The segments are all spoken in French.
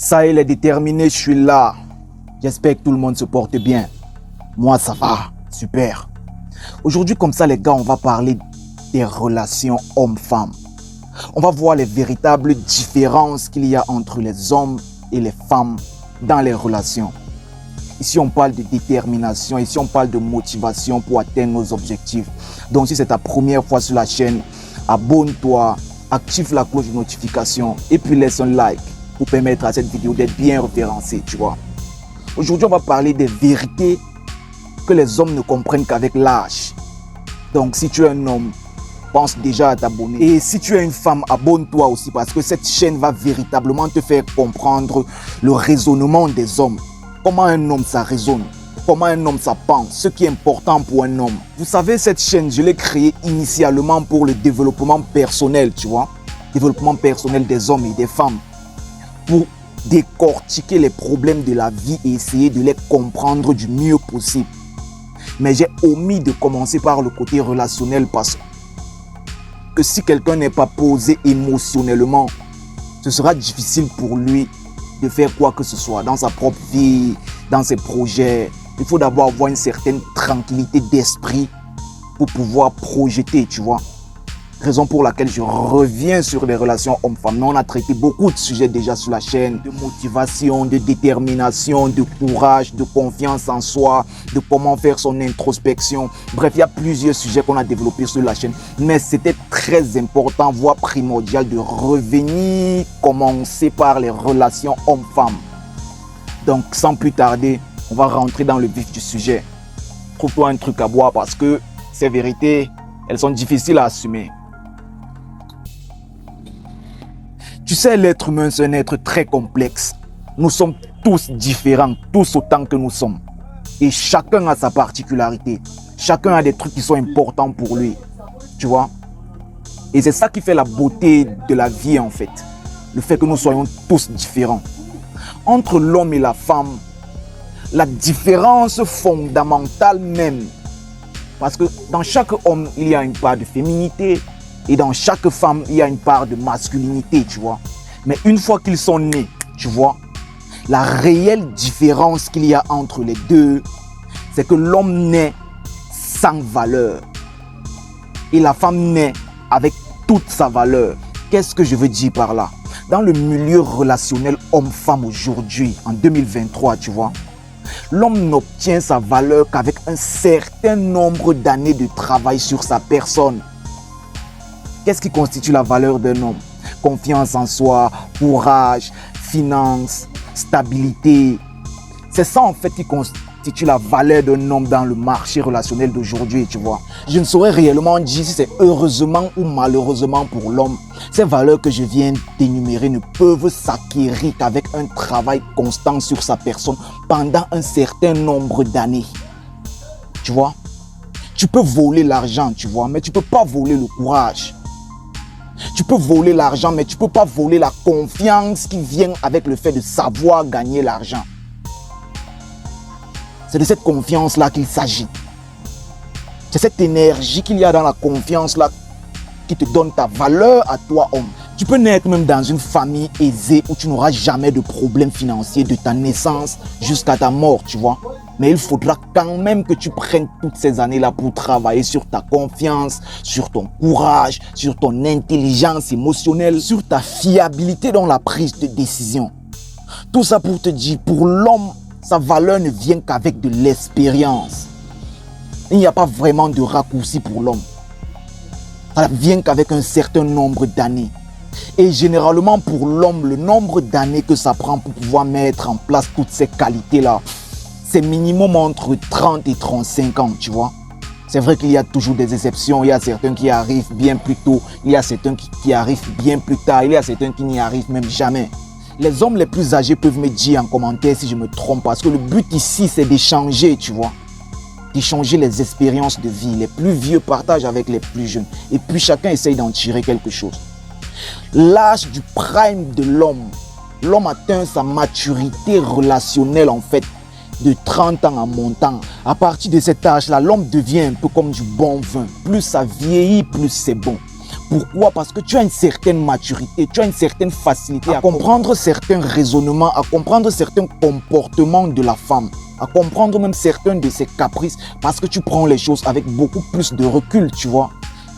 Ça il est déterminé, je suis là. J'espère que tout le monde se porte bien. Moi, ça va. Super. Aujourd'hui, comme ça, les gars, on va parler des relations hommes-femmes. On va voir les véritables différences qu'il y a entre les hommes et les femmes dans les relations. Ici, on parle de détermination. Ici, on parle de motivation pour atteindre nos objectifs. Donc, si c'est ta première fois sur la chaîne, abonne-toi, active la cloche de notification et puis laisse un like pour permettre à cette vidéo d'être bien référencée, tu vois. Aujourd'hui, on va parler des vérités que les hommes ne comprennent qu'avec l'âge. Donc, si tu es un homme, pense déjà à t'abonner. Et si tu es une femme, abonne-toi aussi parce que cette chaîne va véritablement te faire comprendre le raisonnement des hommes. Comment un homme ça raisonne, comment un homme ça pense, ce qui est important pour un homme. Vous savez, cette chaîne, je l'ai créée initialement pour le développement personnel, tu vois. Développement personnel des hommes et des femmes. Pour décortiquer les problèmes de la vie et essayer de les comprendre du mieux possible. Mais j'ai omis de commencer par le côté relationnel parce que si quelqu'un n'est pas posé émotionnellement, ce sera difficile pour lui de faire quoi que ce soit dans sa propre vie, dans ses projets. Il faut d'abord avoir une certaine tranquillité d'esprit pour pouvoir projeter, tu vois. Raison pour laquelle je reviens sur les relations hommes-femmes. On a traité beaucoup de sujets déjà sur la chaîne, de motivation, de détermination, de courage, de confiance en soi, de comment faire son introspection. Bref, il y a plusieurs sujets qu'on a développés sur la chaîne. Mais c'était très important, voire primordial de revenir, commencer par les relations hommes-femmes. Donc, sans plus tarder, on va rentrer dans le vif du sujet. Trouve-toi un truc à boire parce que ces vérités, elles sont difficiles à assumer. Tu sais, l'être humain, c'est un être très complexe. Nous sommes tous différents, tous autant que nous sommes. Et chacun a sa particularité. Chacun a des trucs qui sont importants pour lui. Tu vois? Et c'est ça qui fait la beauté de la vie, en fait. Le fait que nous soyons tous différents. Entre l'homme et la femme, la différence fondamentale même. Parce que dans chaque homme, il y a une part de féminité. Et dans chaque femme, il y a une part de masculinité, tu vois. Mais une fois qu'ils sont nés, tu vois, la réelle différence qu'il y a entre les deux, c'est que l'homme naît sans valeur. Et la femme naît avec toute sa valeur. Qu'est-ce que je veux dire par là? Dans le milieu relationnel homme-femme aujourd'hui, en 2023, tu vois, l'homme n'obtient sa valeur qu'avec un certain nombre d'années de travail sur sa personne. Qu'est-ce qui constitue la valeur d'un homme? Confiance en soi, courage, finances, stabilité. C'est ça en fait qui constitue la valeur d'un homme dans le marché relationnel d'aujourd'hui, tu vois. Je ne saurais réellement dire si c'est heureusement ou malheureusement pour l'homme. Ces valeurs que je viens d'énumérer ne peuvent s'acquérir qu'avec un travail constant sur sa personne pendant un certain nombre d'années. Tu vois? Tu peux voler l'argent, tu vois, mais tu ne peux pas voler le courage. Tu peux voler l'argent, mais tu ne peux pas voler la confiance qui vient avec le fait de savoir gagner l'argent. C'est de cette confiance-là qu'il s'agit. C'est cette énergie qu'il y a dans la confiance-là qui te donne ta valeur à toi, homme. Tu peux naître même dans une famille aisée où tu n'auras jamais de problème financier de ta naissance jusqu'à ta mort, tu vois. Mais il faudra quand même que tu prennes toutes ces années-là pour travailler sur ta confiance, sur ton courage, sur ton intelligence émotionnelle, sur ta fiabilité dans la prise de décision. Tout ça pour te dire, pour l'homme, sa valeur ne vient qu'avec de l'expérience. Il n'y a pas vraiment de raccourci pour l'homme. Ça vient qu'avec un certain nombre d'années. Et généralement pour l'homme, le nombre d'années que ça prend pour pouvoir mettre en place toutes ces qualités-là, c'est minimum entre 30 et 35 ans, tu vois. C'est vrai qu'il y a toujours des exceptions. Il y a certains qui arrivent bien plus tôt. Il y a certains qui arrivent bien plus tard. Il y a certains qui n'y arrivent même jamais. Les hommes les plus âgés peuvent me dire en commentaire si je me trompe. Parce que le but ici, c'est d'échanger, tu vois. D'échanger les expériences de vie. Les plus vieux partagent avec les plus jeunes. Et puis chacun essaye d'en tirer quelque chose. L'âge du prime de l'homme. L'homme atteint sa maturité relationnelle en fait de 30 ans en montant. À partir de cet âge-là, l'homme devient un peu comme du bon vin. Plus ça vieillit, plus c'est bon. Pourquoi? Parce que tu as une certaine maturité, tu as une certaine facilité à comprendre certains raisonnements, à comprendre certains comportements de la femme, à comprendre même certains de ses caprices, parce que tu prends les choses avec beaucoup plus de recul, tu vois.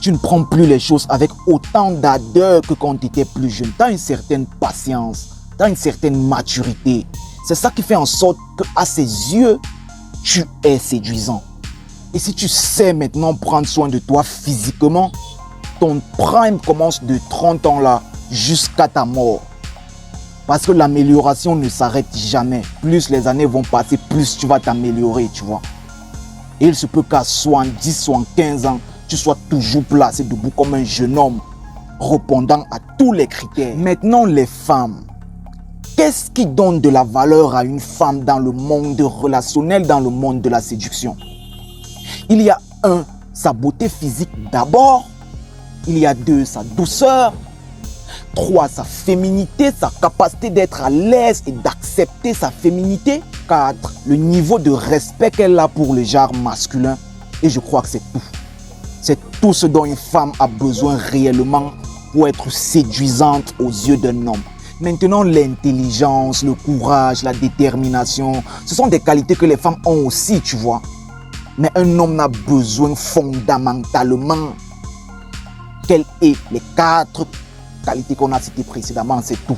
Tu ne prends plus les choses avec autant d'ardeur que quand tu étais plus jeune. Tu as une certaine patience, tu as une certaine maturité. C'est ça qui fait en sorte qu'à ses yeux, tu es séduisant. Et si tu sais maintenant prendre soin de toi physiquement, ton prime commence de 30 ans là jusqu'à ta mort. Parce que l'amélioration ne s'arrête jamais. Plus les années vont passer, plus tu vas t'améliorer, tu vois. Et il se peut qu'à 70, 75 ans, tu sois toujours placé debout comme un jeune homme, répondant à tous les critères. Maintenant, les femmes. Qu'est-ce qui donne de la valeur à une femme dans le monde relationnel, dans le monde de la séduction? Il y a 1, sa beauté physique d'abord. Il y a 2, sa douceur. 3, sa féminité, sa capacité d'être à l'aise et d'accepter sa féminité. 4, le niveau de respect qu'elle a pour le genre masculin. Et je crois que c'est tout. C'est tout ce dont une femme a besoin réellement pour être séduisante aux yeux d'un homme. Maintenant, l'intelligence, le courage, la détermination, ce sont des qualités que les femmes ont aussi, tu vois. Mais un homme n'a besoin fondamentalement qu'elle ait les 4 qualités qu'on a citées précédemment, c'est tout.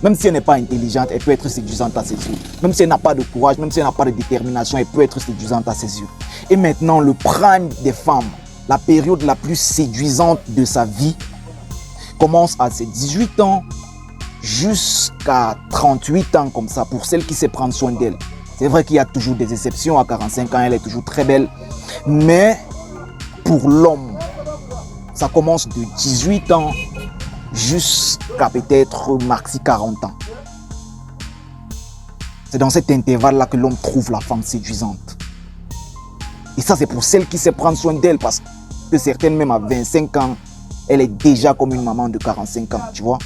Même si elle n'est pas intelligente, elle peut être séduisante à ses yeux. Même si elle n'a pas de courage, même si elle n'a pas de détermination, elle peut être séduisante à ses yeux. Et maintenant, le prime des femmes, la période la plus séduisante de sa vie, commence à ses 18 ans jusqu'à 38 ans comme ça, pour celle qui sait prendre soin d'elle. C'est vrai qu'il y a toujours des exceptions, à 45 ans, elle est toujours très belle. Mais pour l'homme, ça commence de 18 ans jusqu'à peut-être maxi 40 ans. C'est dans cet intervalle-là que l'homme trouve la femme séduisante. Et ça, c'est pour celle qui sait prendre soin d'elle, parce que certaines, même à 25 ans, elle est déjà comme une maman de 45 ans, tu vois.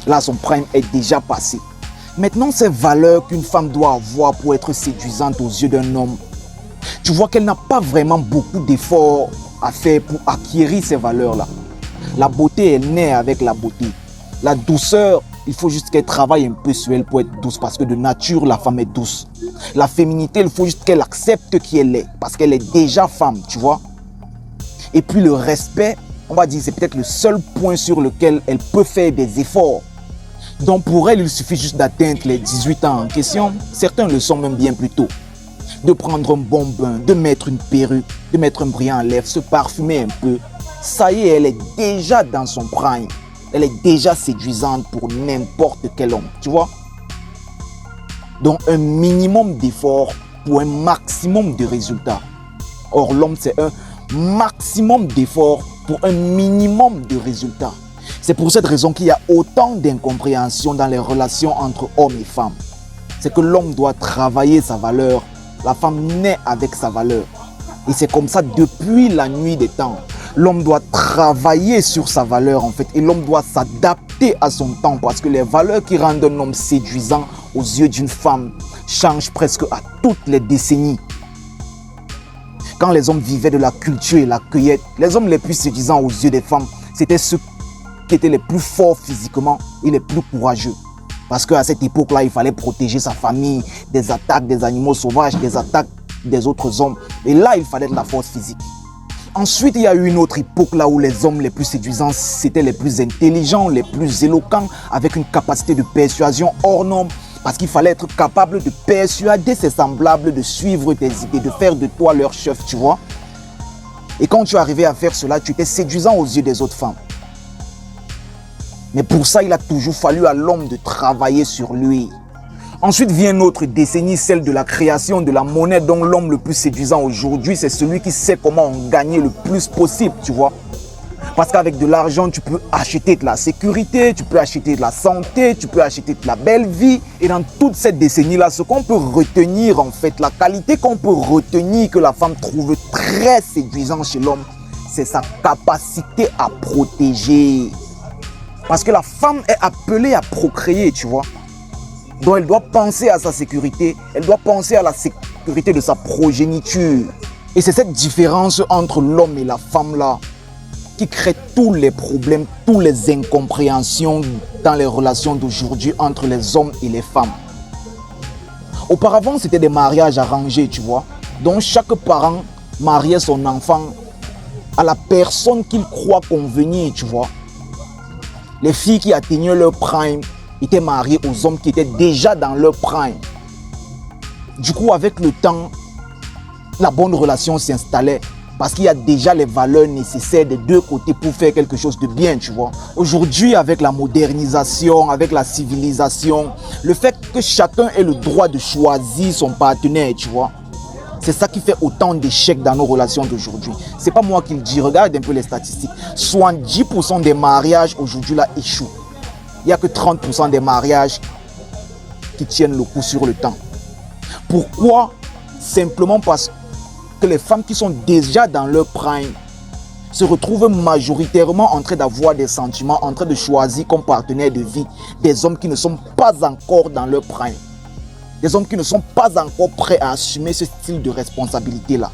Là, son prime est déjà passé. Maintenant, ces valeurs qu'une femme doit avoir pour être séduisante aux yeux d'un homme, tu vois qu'elle n'a pas vraiment beaucoup d'efforts à faire pour acquérir ces valeurs-là. La beauté est née avec la beauté. La douceur, il faut juste qu'elle travaille un peu sur elle pour être douce, parce que de nature, la femme est douce. La féminité, il faut juste qu'elle accepte qui elle est, parce qu'elle est déjà femme, tu vois. Et puis le respect, on va dire, c'est peut-être le seul point sur lequel elle peut faire des efforts. Donc pour elle, il suffit juste d'atteindre les 18 ans en question. Certains le sont même bien plus tôt. De prendre un bon bain, de mettre une perruque, de mettre un brillant à lèvres, se parfumer un peu. Ça y est, elle est déjà dans son prime. Elle est déjà séduisante pour n'importe quel homme, tu vois. Donc un minimum d'efforts pour un maximum de résultats. Or l'homme, c'est un maximum d'efforts pour un minimum de résultats. C'est pour cette raison qu'il y a autant d'incompréhension dans les relations entre hommes et femmes. C'est que l'homme doit travailler sa valeur. La femme naît avec sa valeur. Et c'est comme ça depuis la nuit des temps. L'homme doit travailler sur sa valeur en fait. Et l'homme doit s'adapter à son temps. Parce que les valeurs qui rendent un homme séduisant aux yeux d'une femme changent presque à toutes les décennies. Quand les hommes vivaient de la culture et la cueillette, les hommes les plus séduisants aux yeux des femmes, c'était ceux qui étaient les plus forts physiquement et les plus courageux. Parce qu'à cette époque-là, il fallait protéger sa famille des attaques des animaux sauvages, des attaques des autres hommes. Et là, il fallait de la force physique. Ensuite, il y a eu une autre époque là où les hommes les plus séduisants, c'était les plus intelligents, les plus éloquents, avec une capacité de persuasion hors norme. Parce qu'il fallait être capable de persuader ses semblables de suivre tes idées, de faire de toi leur chef, tu vois. Et quand tu arrivais à faire cela, tu étais séduisant aux yeux des autres femmes. Mais pour ça, il a toujours fallu à l'homme de travailler sur lui. Ensuite vient notre décennie, celle de la création de la monnaie, dont l'homme le plus séduisant aujourd'hui, c'est celui qui sait comment en gagner le plus possible, tu vois. Parce qu'avec de l'argent, tu peux acheter de la sécurité, tu peux acheter de la santé, tu peux acheter de la belle vie. Et dans toute cette décennie-là, ce qu'on peut retenir en fait, la qualité qu'on peut retenir que la femme trouve très séduisante chez l'homme, c'est sa capacité à protéger. Parce que la femme est appelée à procréer, tu vois. Donc elle doit penser à sa sécurité, elle doit penser à la sécurité de sa progéniture. Et c'est cette différence entre l'homme et la femme là qui crée tous les problèmes, toutes les incompréhensions dans les relations d'aujourd'hui entre les hommes et les femmes. Auparavant, c'était des mariages arrangés, tu vois. Donc chaque parent mariait son enfant à la personne qu'il croit convenir, tu vois. Les filles qui atteignaient leur prime étaient mariées aux hommes qui étaient déjà dans leur prime. Du coup, avec le temps, la bonne relation s'installait parce qu'il y a déjà les valeurs nécessaires des deux côtés pour faire quelque chose de bien, tu vois. Aujourd'hui, avec la modernisation, avec la civilisation, le fait que chacun ait le droit de choisir son partenaire, tu vois, c'est ça qui fait autant d'échecs dans nos relations d'aujourd'hui. C'est pas moi qui le dis, regarde un peu les statistiques. 70% des mariages aujourd'hui là échouent. Il n'y a que 30% des mariages qui tiennent le coup sur le temps. Pourquoi? Simplement parce que les femmes qui sont déjà dans leur prime se retrouvent majoritairement en train d'avoir des sentiments, en train de choisir comme partenaire de vie des hommes qui ne sont pas encore dans leur prime. Des hommes qui ne sont pas encore prêts à assumer ce style de responsabilité-là.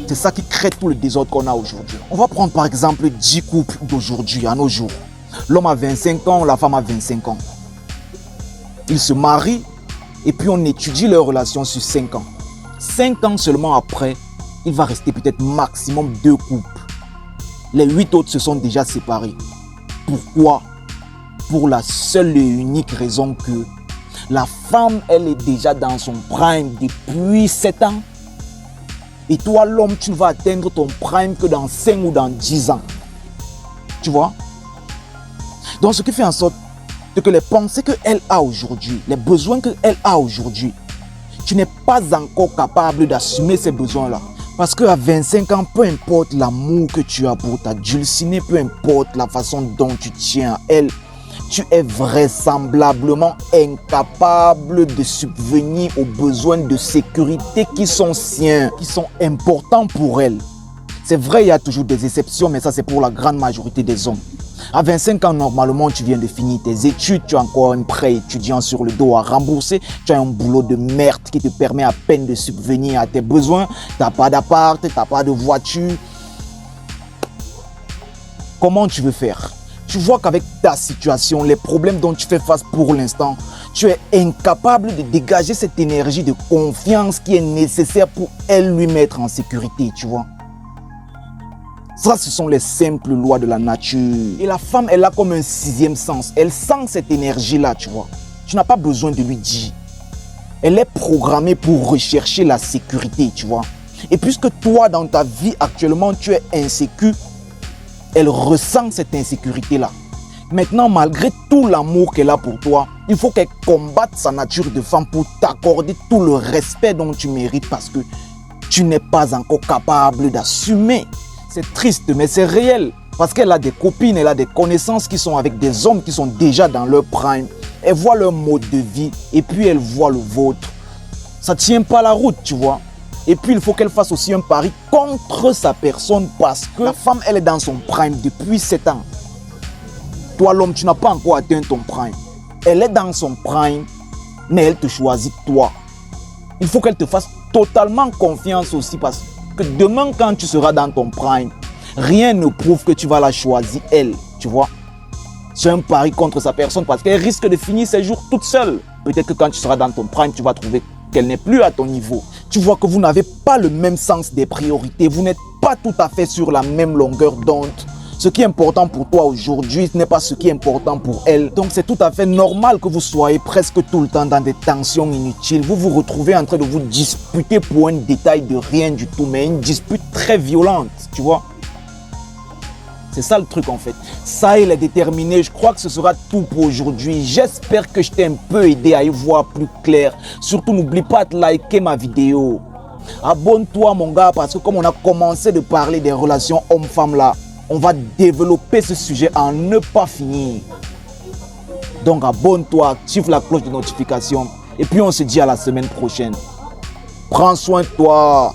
C'est ça qui crée tout le désordre qu'on a aujourd'hui. On va prendre par exemple 10 couples d'aujourd'hui, à nos jours. L'homme a 25 ans, la femme a 25 ans. Ils se marient et puis on étudie leur relation sur 5 ans. 5 ans seulement après, il va rester peut-être maximum 2 couples. Les 8 autres se sont déjà séparés. Pourquoi? Pour la seule et unique raison que la femme, elle est déjà dans son prime depuis 7 ans. Et toi, l'homme, tu ne vas atteindre ton prime que dans 5 ou dans 10 ans. Tu vois? Donc, ce qui fait en sorte que les pensées qu'elle a aujourd'hui, les besoins qu'elle a aujourd'hui, tu n'es pas encore capable d'assumer ces besoins-là. Parce qu'à 25 ans, peu importe l'amour que tu as pour ta dulcinée, peu importe la façon dont tu tiens à elle, tu es vraisemblablement incapable de subvenir aux besoins de sécurité qui sont siens, qui sont importants pour elle. C'est vrai, il y a toujours des exceptions, mais ça c'est pour la grande majorité des hommes. À 25 ans, normalement, tu viens de finir tes études, tu as encore un prêt étudiant sur le dos à rembourser, tu as un boulot de merde qui te permet à peine de subvenir à tes besoins, tu n'as pas d'appart, tu n'as pas de voiture. Comment tu veux faire? Tu vois qu'avec ta situation, les problèmes dont tu fais face pour l'instant, tu es incapable de dégager cette énergie de confiance qui est nécessaire pour elle lui mettre en sécurité, tu vois. Ça, ce sont les simples lois de la nature. Et la femme, elle a comme un 6e sens. Elle sent cette énergie-là, tu vois. Tu n'as pas besoin de lui dire. Elle est programmée pour rechercher la sécurité, tu vois. Et puisque toi, dans ta vie actuellement, tu es insécure, elle ressent cette insécurité-là. Maintenant, malgré tout l'amour qu'elle a pour toi, il faut qu'elle combatte sa nature de femme pour t'accorder tout le respect dont tu mérites parce que tu n'es pas encore capable d'assumer. C'est triste, mais c'est réel. Parce qu'elle a des copines, elle a des connaissances qui sont avec des hommes qui sont déjà dans leur prime. Elle voit leur mode de vie et puis elle voit le vôtre. Ça ne tient pas la route, tu vois. Et puis, il faut qu'elle fasse aussi un pari contre sa personne parce que la femme, elle est dans son prime depuis 7 ans. Toi, l'homme, tu n'as pas encore atteint ton prime. Elle est dans son prime, mais elle te choisit toi. Il faut qu'elle te fasse totalement confiance aussi parce que demain, quand tu seras dans ton prime, rien ne prouve que tu vas la choisir, elle, tu vois. C'est un pari contre sa personne parce qu'elle risque de finir ses jours toute seule. Peut-être que quand tu seras dans ton prime, tu vas trouver qu'elle n'est plus à ton niveau. Tu vois que vous n'avez pas le même sens des priorités. Vous n'êtes pas tout à fait sur la même longueur d'onde. Ce qui est important pour toi aujourd'hui, ce n'est pas ce qui est important pour elle. Donc c'est tout à fait normal que vous soyez presque tout le temps dans des tensions inutiles. Vous vous retrouvez en train de vous disputer pour un détail de rien du tout, mais une dispute très violente, tu vois. C'est ça le truc en fait. Ça, il est déterminé. Je crois que ce sera tout pour aujourd'hui. J'espère que je t'ai un peu aidé à y voir plus clair. Surtout, n'oublie pas de liker ma vidéo. Abonne-toi mon gars parce que comme on a commencé de parler des relations hommes-femmes là, on va développer ce sujet à ne pas finir. Donc abonne-toi, active la cloche de notification et puis on se dit à la semaine prochaine. Prends soin de toi.